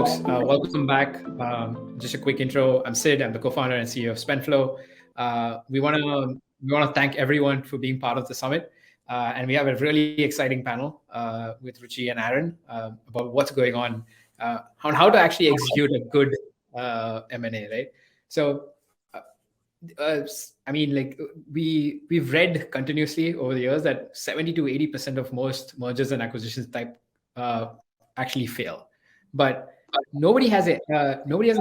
folks. Welcome back. Just a quick intro. I'm Sid. I'm the co-founder and CEO of Spendflo. We want to thank everyone for being part of the summit, and we have a really exciting panel with Ruchi and Aaron about what's going on how to actually execute a good M&A, right? So, we've read continuously over the years that 70 to 80% of most mergers and acquisitions type actually fail, but nobody has an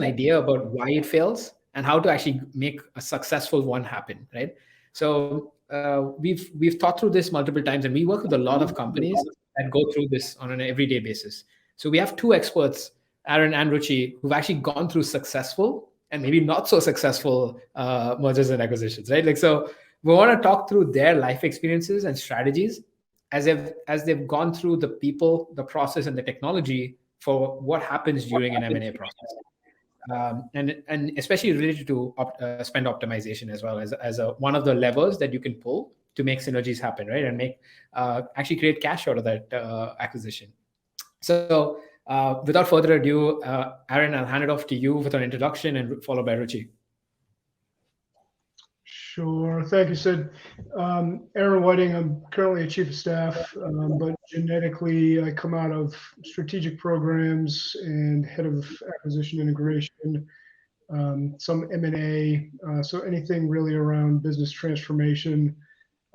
idea about why it fails and how to actually make a successful one happen, right? So we've thought through this multiple times, and we work with a lot of companies that go through this on an everyday basis. So we have two experts, Aaron and Ruchi, who've actually gone through successful and maybe not so successful mergers and acquisitions, right? So we want to talk through their life experiences and strategies as they've gone through the people, the process, and the technology for what happens during an M&A process, and especially related to spend optimization as well as one of the levers that you can pull to make synergies happen, right? And make actually create cash out of that acquisition. So without further ado, Aaron, I'll hand it off to you with an introduction and followed by Ruchi. Sure. Thank you, Sid. Aaron Whiting, I'm currently a chief of staff, but genetically I come out of strategic programs and head of acquisition integration, some M&A, so anything really around business transformation,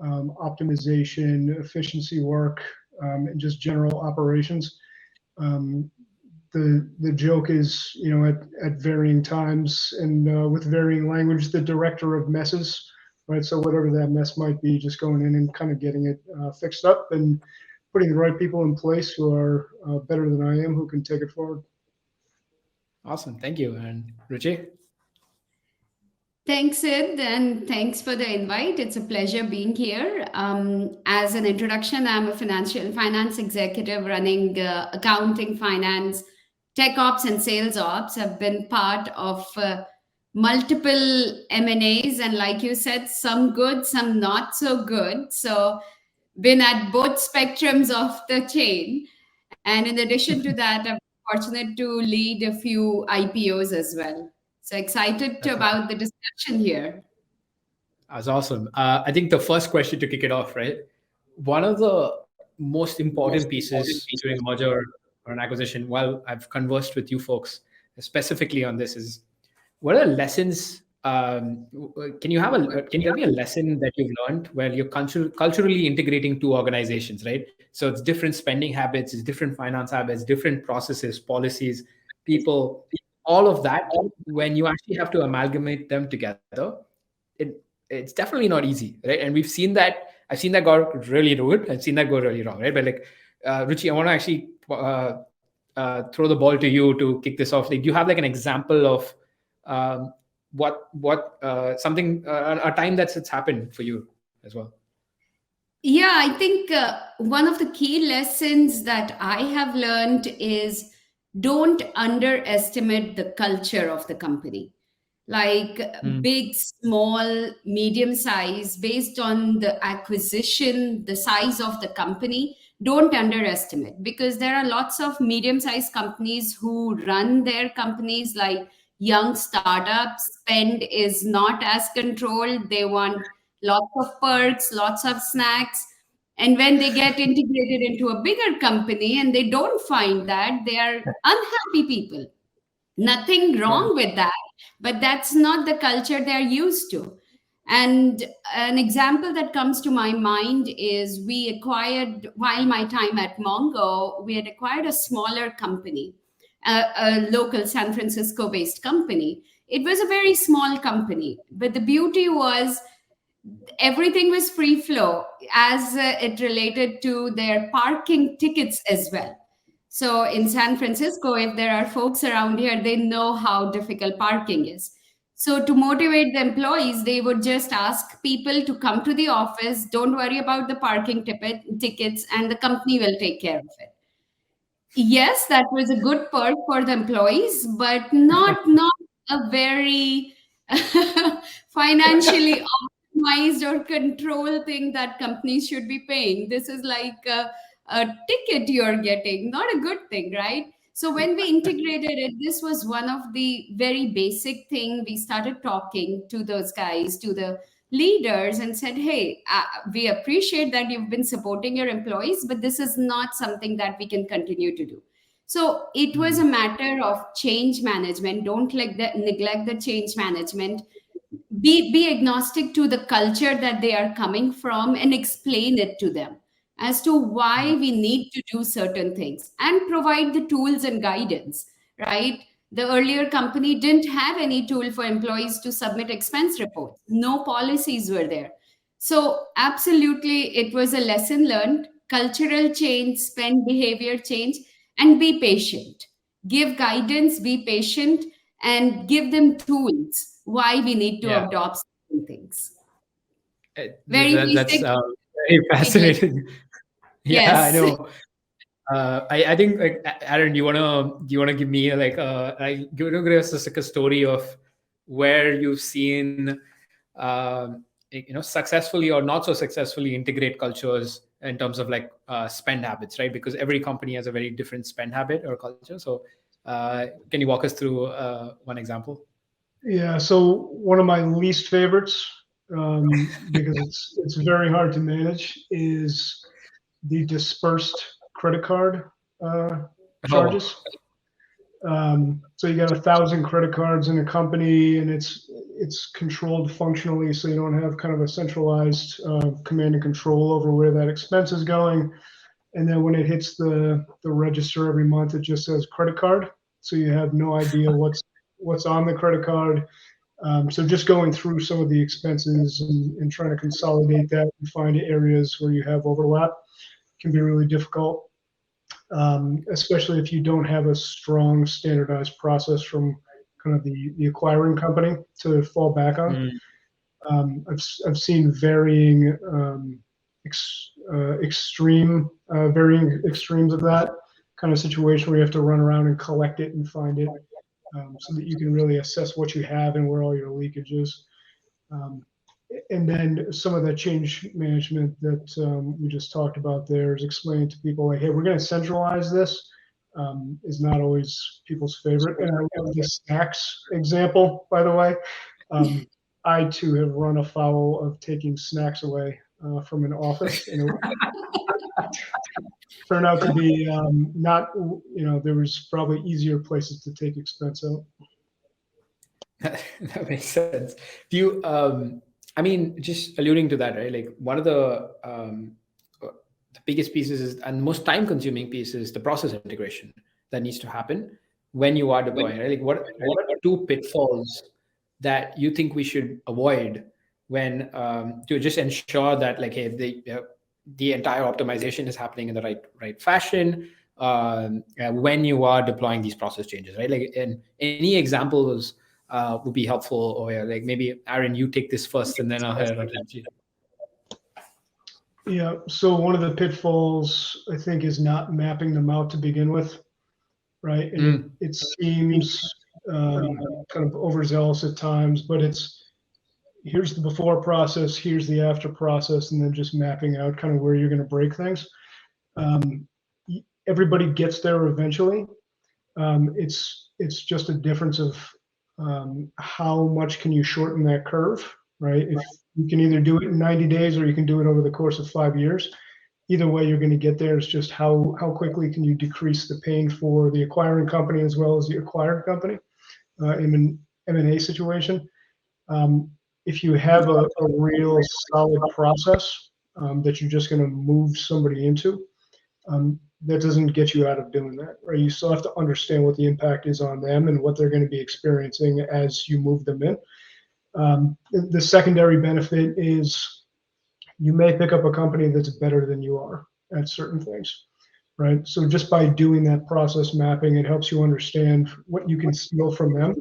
optimization, efficiency work, and just general operations. The joke is, at varying times and with varying language, the director of messes, right? So whatever that mess might be, just going in and kind of getting it fixed up and putting the right people in place who are better than I am, who can take it forward. Awesome. Thank you. And Ruchi? Thanks, Sid, and thanks for the invite. It's a pleasure being here. As an introduction, I'm a finance executive running accounting, finance, tech ops, and sales ops. I've been part of multiple M&As, and like you said, some good, some not so good. So been at both spectrums of the chain. And in addition to that, I'm fortunate to lead a few IPOs as well. So excited about the discussion here. That's awesome. I think the first question to kick it off, right? One of the most important pieces during a merger or an acquisition, while I've conversed with you folks specifically on this, is what are lessons? Can you tell me a lesson that you've learned where you're culturally integrating two organizations, right? So it's different spending habits, it's different finance habits, different processes, policies, people, all of that. When you actually have to amalgamate them together, it's definitely not easy, right? And we've seen that. I've seen that go really good. I've seen that go really wrong, right? But Ruchi, I want to actually throw the ball to you to kick this off. Do you have an example of something a time that's happened for you as well? Yeah, I think one of the key lessons that I have learned is don't underestimate the culture of the company. Big, small, medium size, based on the acquisition, the size of the company, don't underestimate, because there are lots of medium-sized companies who run their companies like young startups. Spend is not as controlled. They want lots of perks, lots of snacks. And when they get integrated into a bigger company and they don't find that, they are unhappy people. Nothing wrong with that, but that's not the culture they're used to. And an example that comes to my mind is we acquired, while my time at Mongo, we had acquired a smaller company, a local San Francisco-based company. It was a very small company, but the beauty was everything was free flow as it related to their parking tickets as well. So in San Francisco, if there are folks around here, they know how difficult parking is. So to motivate the employees, they would just ask people to come to the office, don't worry about the parking tickets, and the company will take care of it. Yes, that was a good perk for the employees, but not a very financially optimized or controlled thing that companies should be paying. This is like a ticket you're getting, not a good thing, right? So when we integrated it, this was one of the very basic thing. We started talking to those guys, to the leaders, and said, hey, we appreciate that you've been supporting your employees, but this is not something that we can continue to do. So it was a matter of change management. Don't neglect the change management. Be agnostic to the culture that they are coming from and explain it to them as to why we need to do certain things, and provide the tools and guidance, right? The earlier company didn't have any tool for employees to submit expense reports. No policies were there. So absolutely, it was a lesson learned. Cultural change, spend behavior change, and be patient. Give guidance, be patient, and give them tools why we need to Yeah. adopt certain things. That's Basic. very fascinating. Yeah, I Yes. know. I think, like, Aaron, do you wanna give me like give us like a story of where you've seen successfully or not so successfully integrate cultures in terms of like spend habits, right? Because every company has a very different spend habit or culture. So can you walk us through one example? Yeah, so one of my least favorites, because it's very hard to manage, is the dispersed credit card charges. So you got 1,000 credit cards in a company, and it's controlled functionally, so you don't have kind of a centralized command and control over where that expense is going. And then when it hits the register every month, it just says credit card, so you have no idea what's on the credit card. So just going through some of the expenses and trying to consolidate that and find areas where you have overlap can be really difficult, especially if you don't have a strong standardized process from kind of the acquiring company to fall back on. I've seen varying varying extremes of that kind of situation where you have to run around and collect it and find it, so that you can really assess what you have and where all your leakage is. And then some of that change management that we just talked about there is explaining to people like, hey, we're going to centralize this, is not always people's favorite. And I love the snacks example, by the way. I too have run afoul of taking snacks away from an office, and it turned out to be not, there was probably easier places to take expense out. That makes sense. Do you, I mean, just alluding to that, right? Like one of the biggest pieces is, and most time-consuming piece is the process integration that needs to happen when you are deploying, right? Like what are two pitfalls that you think we should avoid when to just ensure that, like, hey, the entire optimization is happening in the right fashion when you are deploying these process changes, right? Like, and any examples would be helpful. Or like maybe Aaron, you take this first, and then I'll head on to you. Yeah. So one of the pitfalls, I think, is not mapping them out to begin with, right? And it seems kind of overzealous at times, but here's the before process, here's the after process, and then just mapping out kind of where you're going to break things. Everybody gets there eventually. It's just a difference of how much can you shorten that curve, right? If you can either do it in 90 days or you can do it over the course of 5 years. Either way, you're going to get there. It's just how quickly can you decrease the pain for the acquiring company as well as the acquired company in an M&A situation. If you have a real solid process that you're just going to move somebody into, that doesn't get you out of doing that, right? You still have to understand what the impact is on them and what they're going to be experiencing as you move them in. The secondary benefit is you may pick up a company that's better than you are at certain things, right? So just by doing that process mapping, it helps you understand what you can steal from them.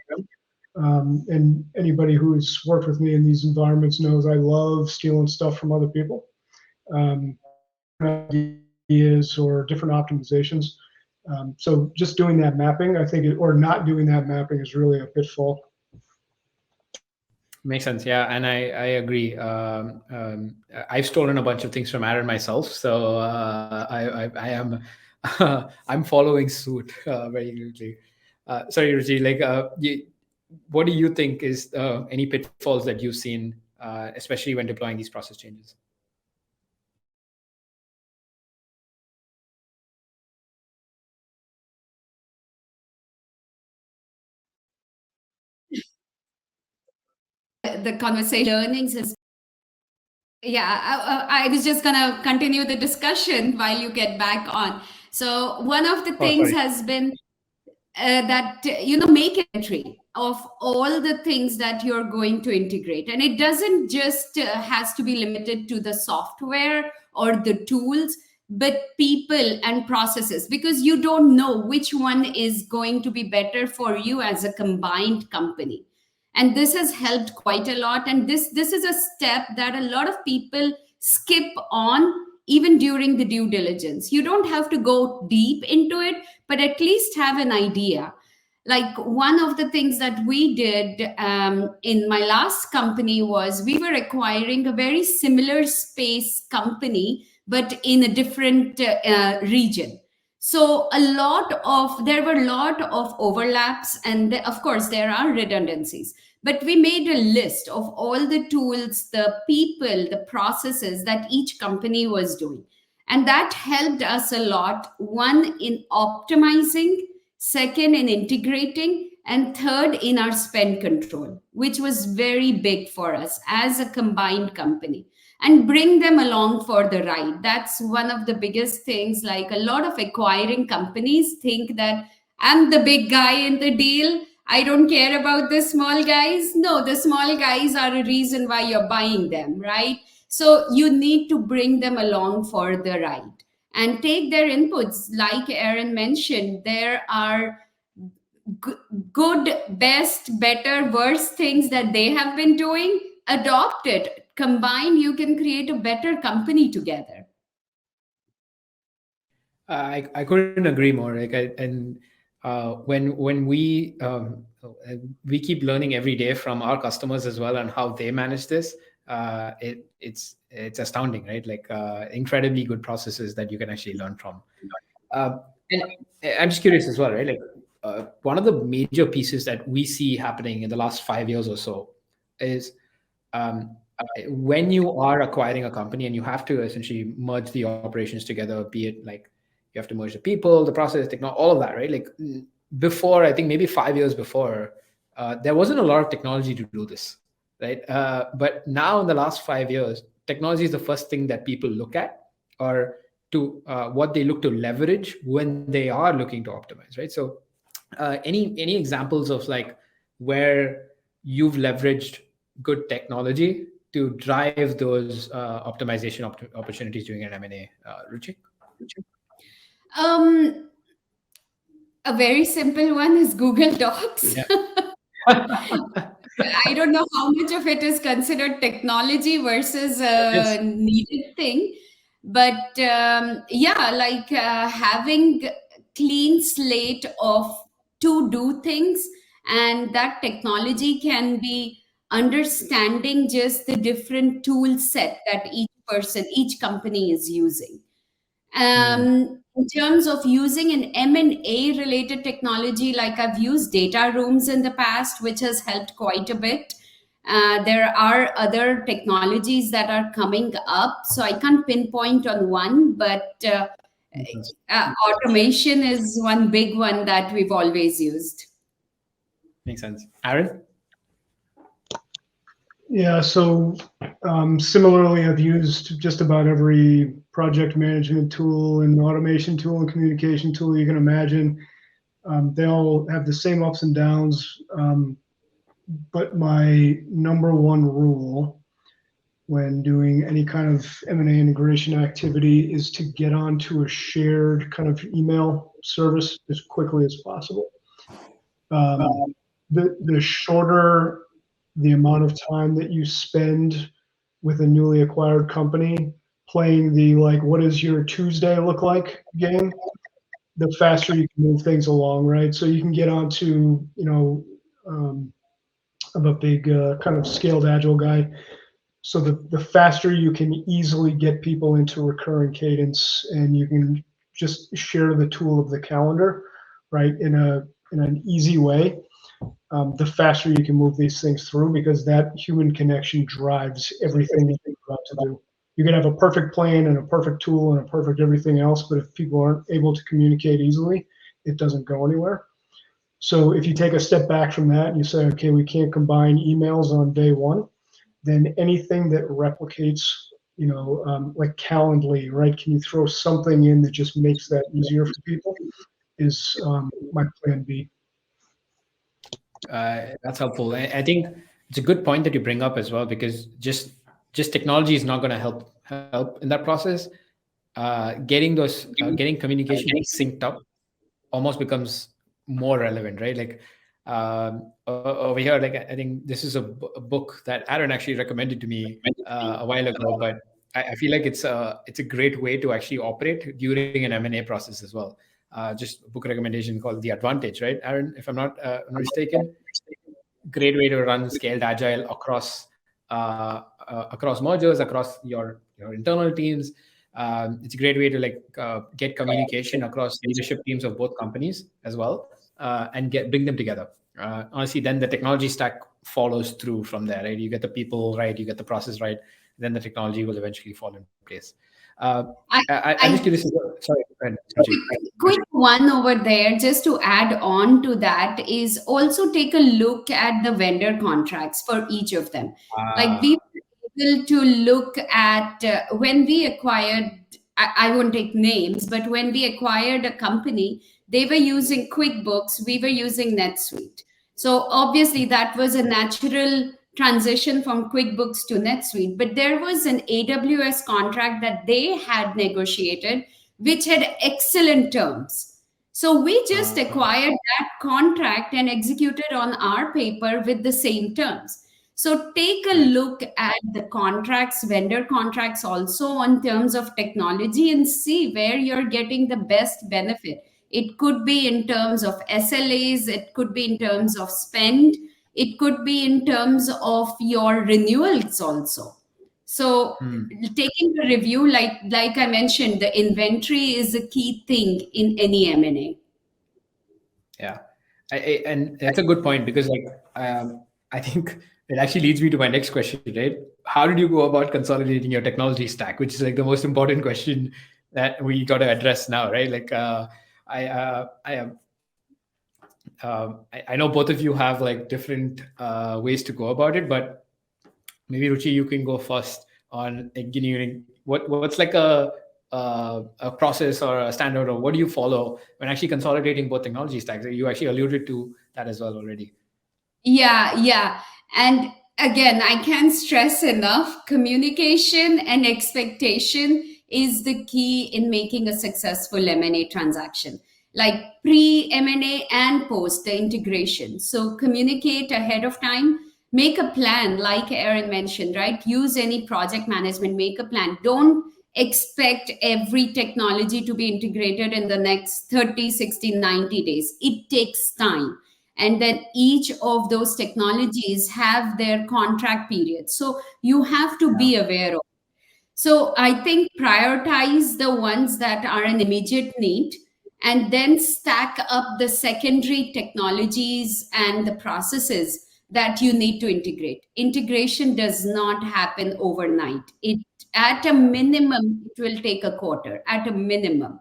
And anybody who's worked with me in these environments knows I love stealing stuff from other people. Ideas or different optimizations. So just doing that mapping, I think, or not doing that mapping is really a pitfall. Makes sense. Yeah, and I agree. I've stolen a bunch of things from Aaron myself, so I am I'm following suit very quickly. Sorry, Ruchi. Like, what do you think is any pitfalls that you've seen, especially when deploying these process changes? The conversation learnings is, yeah, I was just gonna continue the discussion while you get back on. So one of the Oh, things sorry. has been that make an entry of all the things that you're going to integrate, and it doesn't just has to be limited to the software or the tools, but people and processes, because you don't know which one is going to be better for you as a combined company. And this has helped quite a lot, and this is a step that a lot of people skip on even during the due diligence. You don't have to go deep into it, but at least have an idea. Like, one of the things that we did in my last company was we were acquiring a very similar space company, but in a different region. So there were a lot of overlaps, and of course there are redundancies, but we made a list of all the tools, the people, the processes that each company was doing. And that helped us a lot. One, in optimizing, second, in integrating, and third, in our spend control, which was very big for us as a combined company. And bring them along for the ride. That's one of the biggest things. Like, a lot of acquiring companies think that I'm the big guy in the deal, I don't care about the small guys. No, the small guys are a reason why you're buying them, right? So you need to bring them along for the ride and take their inputs. Like Aaron mentioned, there are good, best, better, worse things that they have been doing. Adopt it. Combine, you can create a better company together. I couldn't agree more. Like, and when we keep learning every day from our customers as well, and how they manage this, it's astounding, right? Like, incredibly good processes that you can actually learn from. And I'm just curious as well, right? Like, one of the major pieces that we see happening in the last 5 years or so is, when you are acquiring a company and you have to essentially merge the operations together, be it like you have to merge the people, the process, technology, all of that, right? Like, before, I think maybe 5 years before, there wasn't a lot of technology to do this, right? But now in the last 5 years, technology is the first thing that people look at, or to what they look to leverage when they are looking to optimize, right? So, any examples of, like, where you've leveraged good technology to drive those optimization opportunities during an M&A, Ruchi? Um, a very simple one is Google Docs. Yeah. I don't know how much of it is considered technology versus Yes. a needed thing, but yeah, like having clean slate of to do things, and that technology can be understanding just the different tool set that each person, each company is using. In terms of using an M&A related technology, like I've used data rooms in the past, which has helped quite a bit. There are other technologies that are coming up, so I can't pinpoint on one, but automation is one big one that we've always used. Makes sense. Aaron? Yeah, so similarly, I've used just about every project management tool and automation tool and communication tool you can imagine. They all have the same ups and downs, but my number one rule when doing any kind of M&A integration activity is to get onto a shared kind of email service as quickly as possible. The shorter the amount of time that you spend with a newly acquired company playing the, like, what does your Tuesday look like game, the faster you can move things along, right? So you can get onto, I'm a big kind of scaled agile guy. So the faster you can easily get people into recurring cadence, and you can just share the tool of the calendar, right, in an easy way, the faster you can move these things through, because that human connection drives everything that you're about to do. You can have a perfect plan and a perfect tool and a perfect everything else, but if people aren't able to communicate easily, it doesn't go anywhere. So if you take a step back from that and you say, okay, we can't combine emails on day one, then anything that replicates, like Calendly, right? Can you throw something in that just makes that easier for people? Is my plan B. That's helpful. I think it's a good point that you bring up as well, because just technology is not going to help in that process. Getting communication synced up almost becomes more relevant, right? Like over here, like I think this is a book that Aaron actually recommended to me a while ago, but I feel like it's a great way to actually operate during an M&A process as well. Just a book recommendation called The Advantage, right, Aaron? If I'm not mistaken, great way to run scaled agile across mergers, across your internal teams. It's a great way to get communication across leadership teams of both companies as well, and bring them together. Honestly, then the technology stack follows through from there, right? You get the people right, you get the process right, then the technology will eventually fall in place. I'm just curious. Sorry, quick one over there, just to add on to that, is also take a look at the vendor contracts for each of them. Like we were able to look at when we acquired, I won't take names, but when we acquired a company, they were using QuickBooks, we were using NetSuite. So obviously that was a natural transition from QuickBooks to NetSuite, but there was an AWS contract that they had negotiated, which had excellent terms. So we just acquired that contract and executed on our paper with the same terms. So take a look at the contracts, vendor contracts also on terms of technology, and see where you're getting the best benefit. It could be in terms of SLAs, it could be in terms of spend, it could be in terms of your renewals also. So taking a review, like I mentioned, the inventory is a key thing in any M&A. Yeah, and that's a good point, because I think it actually leads me to my next question, right? How did you go about consolidating your technology stack, which is like the most important question that we got to address now, right? Like I know both of you have like different ways to go about it, but maybe Ruchi, you can go first on engineering. What's like a process or a standard, or what do you follow when actually consolidating both technology stacks? You actually alluded to that as well already. Yeah. And again, I can't stress enough, communication and expectation is the key in making a successful M&A transaction, like pre-M&A and post the integration. So communicate ahead of time, make a plan, like Aaron mentioned, right? Use any project management, make a plan. Don't expect every technology to be integrated in the next 30, 60, 90 days. It takes time. And then each of those technologies have their contract period. So you have to be aware of. So I think prioritize the ones that are an immediate need, and then stack up the secondary technologies and the processes that you need to integrate. Integration does not happen overnight. At a minimum, it will take a quarter, at a minimum.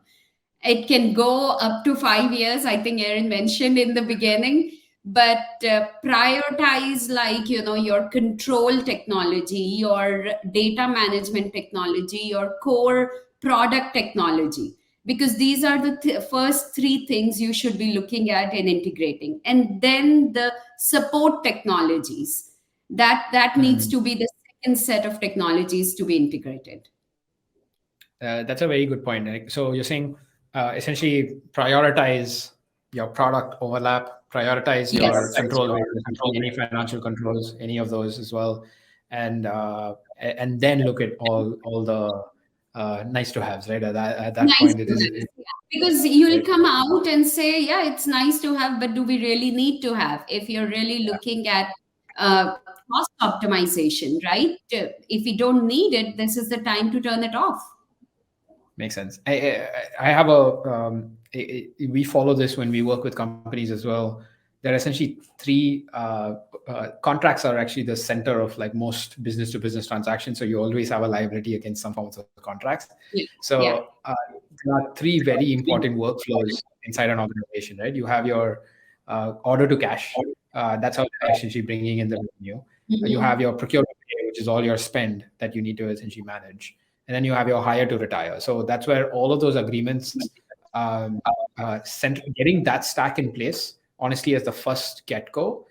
It can go up to 5 years, I think Aaron mentioned in the beginning, but prioritize, like, your control technology, your data management technology, your core product technology, because these are the first three things you should be looking at in integrating. And then the support technologies, that needs to be the second set of technologies to be integrated. That's a very good point. So you're saying essentially prioritize your product overlap, prioritize your control, any financial controls, any of those as well, and then look at all the nice to haves, right? At that point, it is because you'll come out and say, yeah, it's nice to have, but do we really need to have? If you're really looking at cost optimization, right? If we don't need it, this is the time to turn it off. Makes sense. I have a we follow this when we work with companies as well. There are essentially three contracts are actually the center of like most business to business transactions. So you always have a liability against some forms of contracts. Yeah. So there are three very important workflows inside an organization, right? You have your order to cash. That's how you're essentially bringing in the revenue. You have your procurement, which is all your spend that you need to essentially manage. And then you have your hire to retire. So that's where all of those agreements, getting that stack in place, honestly, as the first get-go,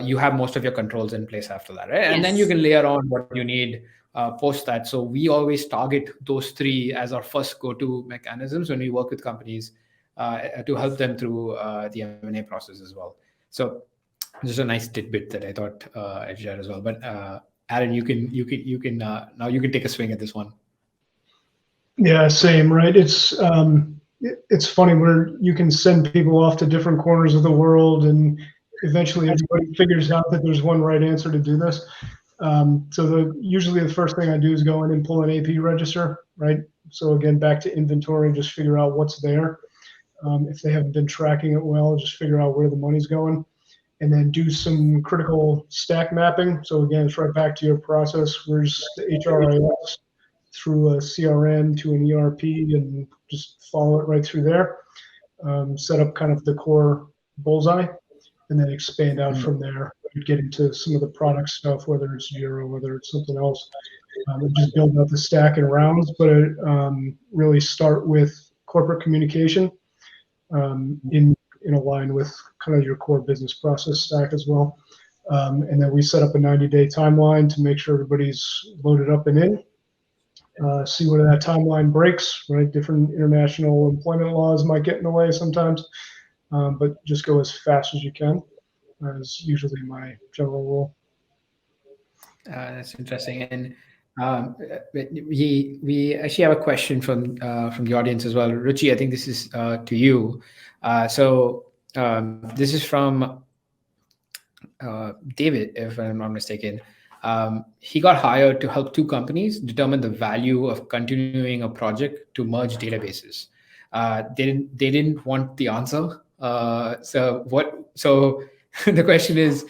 you have most of your controls in place after that, right? And then you can layer on what you need post that. So we always target those three as our first go-to mechanisms when we work with companies to help them through the M&A process as well. So just a nice tidbit that I thought I'd share as well. But Aaron, you can now you can take a swing at this one. Yeah, same, right? It's funny where you can send people off to different corners of the world, and eventually everybody figures out that there's one right answer to do this. So usually the first thing I do is go in and pull an AP register, right? So again, back to inventory, just figure out what's there. If they haven't been tracking it well, just figure out where the money's going, and then do some critical stack mapping. So again, it's right back to your process. Where's the HRIS through a CRM to an ERP, and just follow it right through there. Set up kind of the core bullseye, and then expand out from there. Get into some of the product stuff, whether it's Jira, whether it's something else. Just build out the stack in rounds, but really start with corporate communication in line with kind of your core business process stack as well. And then we set up a 90-day timeline to make sure everybody's loaded up and in. See whether that timeline breaks, right? Different international employment laws might get in the way sometimes, but just go as fast as you can is usually my general rule. That's interesting. And we actually have a question from the audience as well. Ruchi, I think this is to you. So this is from David, if I'm not mistaken. He got hired to help two companies determine the value of continuing a project to merge databases. They didn't want the answer. So the question is,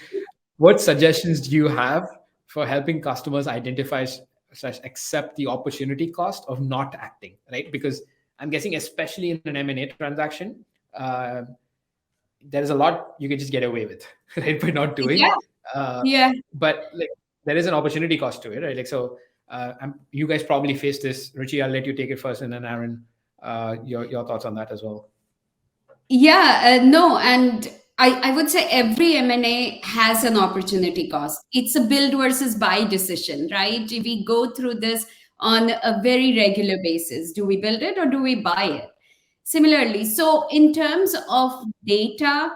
what suggestions do you have for helping customers identify / accept the opportunity cost of not acting, right? Because I'm guessing, especially in an M&A transaction, there's a lot you can just get away with, right, by not doing. But like, there is an opportunity cost to it, right? Like, so you guys probably face this. Ruchi, I'll let you take it first, and then Aaron, your thoughts on that as well. No, and I would say every M&A has an opportunity cost. It's a build versus buy decision, right? We go through this on a very regular basis. Do we build it or do we buy it? Similarly, so in terms of data,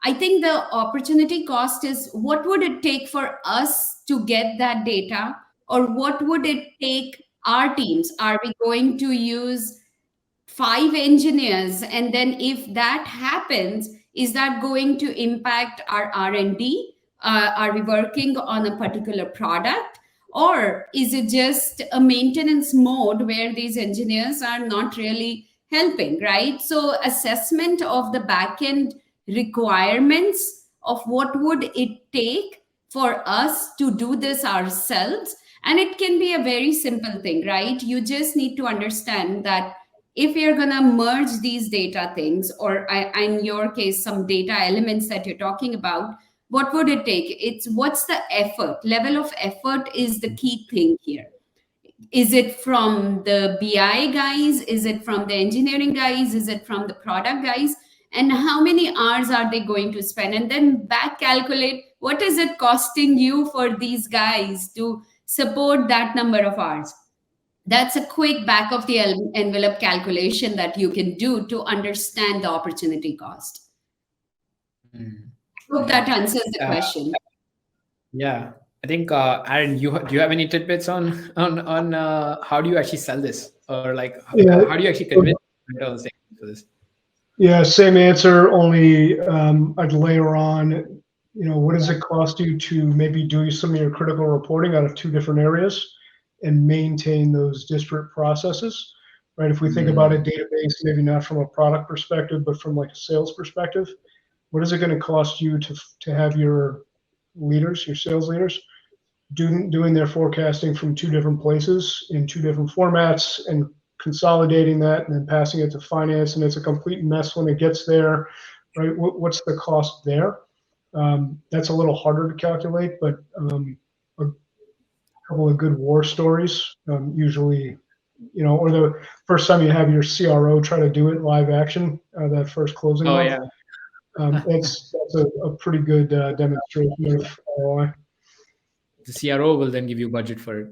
I think the opportunity cost is what would it take for us to get that data, or what would it take our teams? Are we going to use 5 engineers, and then if that happens, is that going to impact our R&D? Are we working on a particular product, or is it just a maintenance mode where these engineers are not really helping, right? So assessment of the backend requirements of what would it take for us to do this ourselves. And it can be a very simple thing, right? You just need to understand that if you're going to merge these data things, or in your case, some data elements that you're talking about, what would it take? It's what's the effort? Level of effort is the key thing here. Is it from the BI guys? Is it from the engineering guys? Is it from the product guys? And how many hours are they going to spend? And then back calculate, what is it costing you for these guys to support that number of hours? That's a quick back of the envelope calculation that you can do to understand the opportunity cost. I hope that answers the question. Yeah, I think Aaron, do you have any tidbits on how do you actually sell this, or like how do you actually convince internal stakeholders for this? Yeah, same answer. Only I'd layer on what does it cost you to maybe do some of your critical reporting out of 2 different areas and maintain those disparate processes, right? If we think about a database, maybe not from a product perspective, but from like a sales perspective, what is it going to cost you to have your leaders, your sales leaders, doing their forecasting from 2 different places in 2 different formats and consolidating that and then passing it to finance, and it's a complete mess when it gets there, right? What's the cost there? That's a little harder to calculate, but a couple of good war stories usually, or the first time you have your CRO try to do it live action, that first closing month. Yeah. That's a pretty good demonstration of ROI. The CRO will then give you budget for it.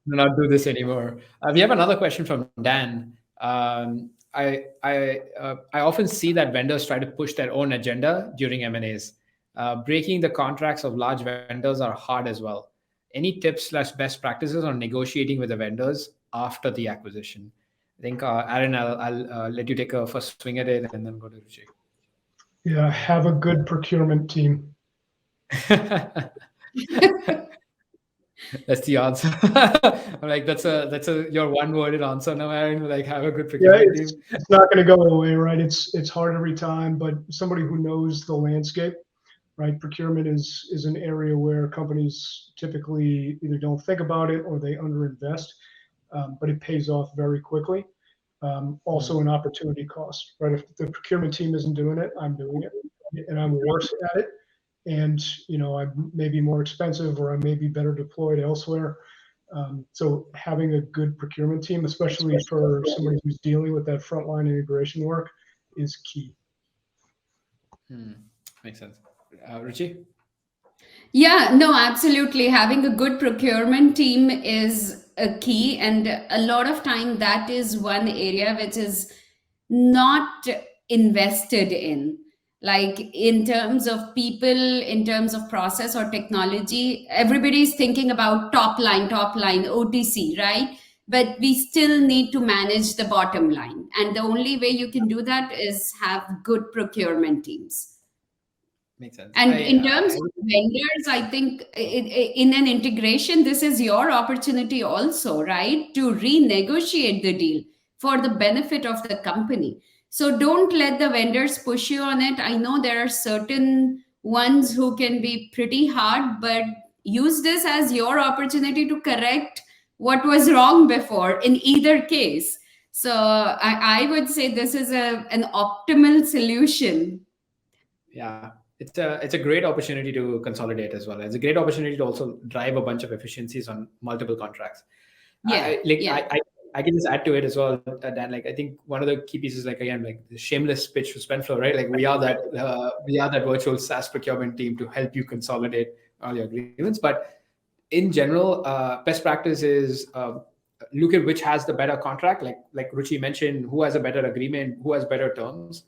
Do not do this anymore. We have another question from Dan. I often see that vendors try to push their own agenda during M&As. Breaking the contracts of large vendors are hard as well. Any tips/best practices on negotiating with the vendors after the acquisition? I think, Aaron, I'll let you take a first swing at it and then go to Ruchi. Yeah, have a good procurement team. That's the answer. I'm like, that's your one-worded answer now, Aaron. Like, have a good procurement team. It's not going to go away, right? It's hard every time, but somebody who knows the landscape, right? Procurement is an area where companies typically either don't think about it or they underinvest, but it pays off very quickly. Also an opportunity cost, right? If the procurement team isn't doing it, I'm doing it, and I'm worse at it. And I may be more expensive, or I may be better deployed elsewhere. So having a good procurement team, especially for somebody who's dealing with that frontline integration work, is key. Makes sense. Ruchi? Yeah, no, absolutely. Having a good procurement team is a key, and a lot of time that is one area which is not invested in. Like in terms of people, in terms of process or technology, everybody's thinking about top line, OTC, right? But we still need to manage the bottom line. And the only way you can do that is have good procurement teams. Makes sense. And in terms of vendors, I think in an integration, this is your opportunity also, right? To renegotiate the deal for the benefit of the company. So don't let the vendors push you on it. I know there are certain ones who can be pretty hard, but use this as your opportunity to correct what was wrong before in either case. So I would say this is an optimal solution. Yeah. It's a great opportunity to consolidate as well. It's a great opportunity to also drive a bunch of efficiencies on multiple contracts. Yeah. I can just add to it as well, Dan. Like, I think one of the key pieces, like, again, like the shameless pitch for Spendflo, right? Like, we are that virtual SaaS procurement team to help you consolidate all your agreements. But in general, best practice is look at which has the better contract. Like Ruchi mentioned, who has a better agreement, who has better terms.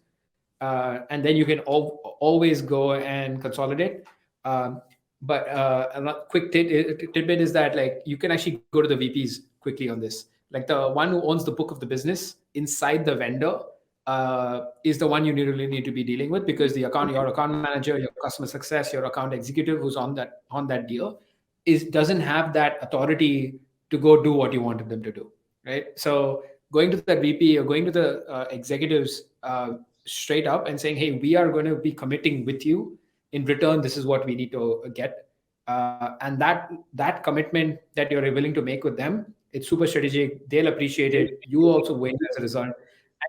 And then you can always go and consolidate. But a quick tidbit is that, like, you can actually go to the VPs quickly on this. Like, the one who owns the book of the business inside the vendor is the one you really need to be dealing with, because your account manager, your customer success, your account executive who's on that deal doesn't have that authority to go do what you wanted them to do, right? So going to that VP or going to the executives straight up and saying, hey, we are going to be committing with you. In return, this is what we need to get. And that commitment that you're willing to make with them, it's super strategic. They'll appreciate it. You also win as a result.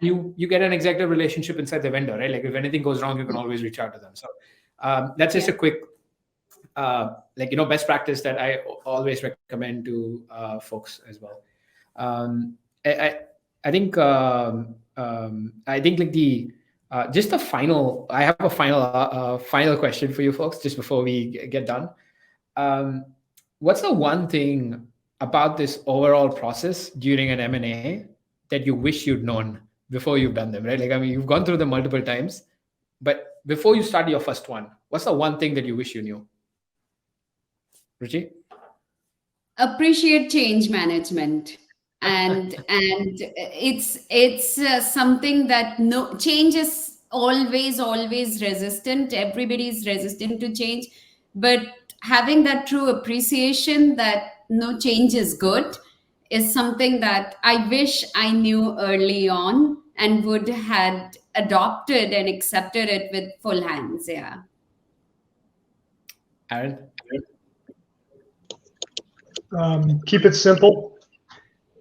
And you get an executive relationship inside the vendor, right? Like, if anything goes wrong, you can always reach out to them. So that's just a quick, best practice that I always recommend to folks as well. I think like the just a final. I have a final question for you folks just before we get done. What's the one thing about this overall process during an M&A that you wish you'd known before you've done them, right? Like, I mean, you've gone through them multiple times, but before you start your first one, what's the one thing that you wish you knew? Ruchi? Appreciate change management. And it's something that change is always resistant. Everybody's resistant to change, but having that true appreciation that no change is good is something that I wish I knew early on and would had adopted and accepted it with full hands. Yeah. Aaron? Keep it simple.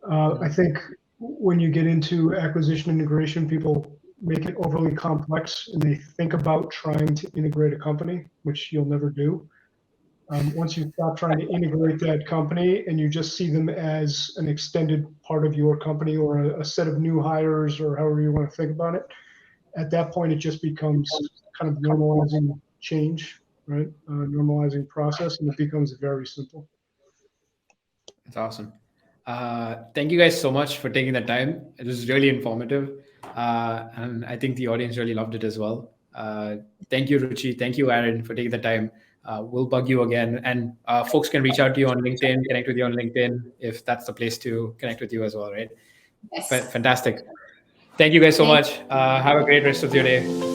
I think when you get into acquisition integration, people make it overly complex and they think about trying to integrate a company, which you'll never do. Once you stop trying to integrate that company and you just see them as an extended part of your company or a set of new hires or however you want to think about it, at that point it just becomes kind of normalizing change, right? Normalizing process, and it becomes very simple. That's awesome. Thank you guys so much for taking the time. It was really informative. And I think the audience really loved it as well. Thank you, Ruchi. Thank you, Aaron, for taking the time. We'll bug you again. And folks can reach out to you on LinkedIn, connect with you on LinkedIn, if that's the place to connect with you as well, right? Yes. Fantastic. Thank you guys so much. Have a great rest of your day.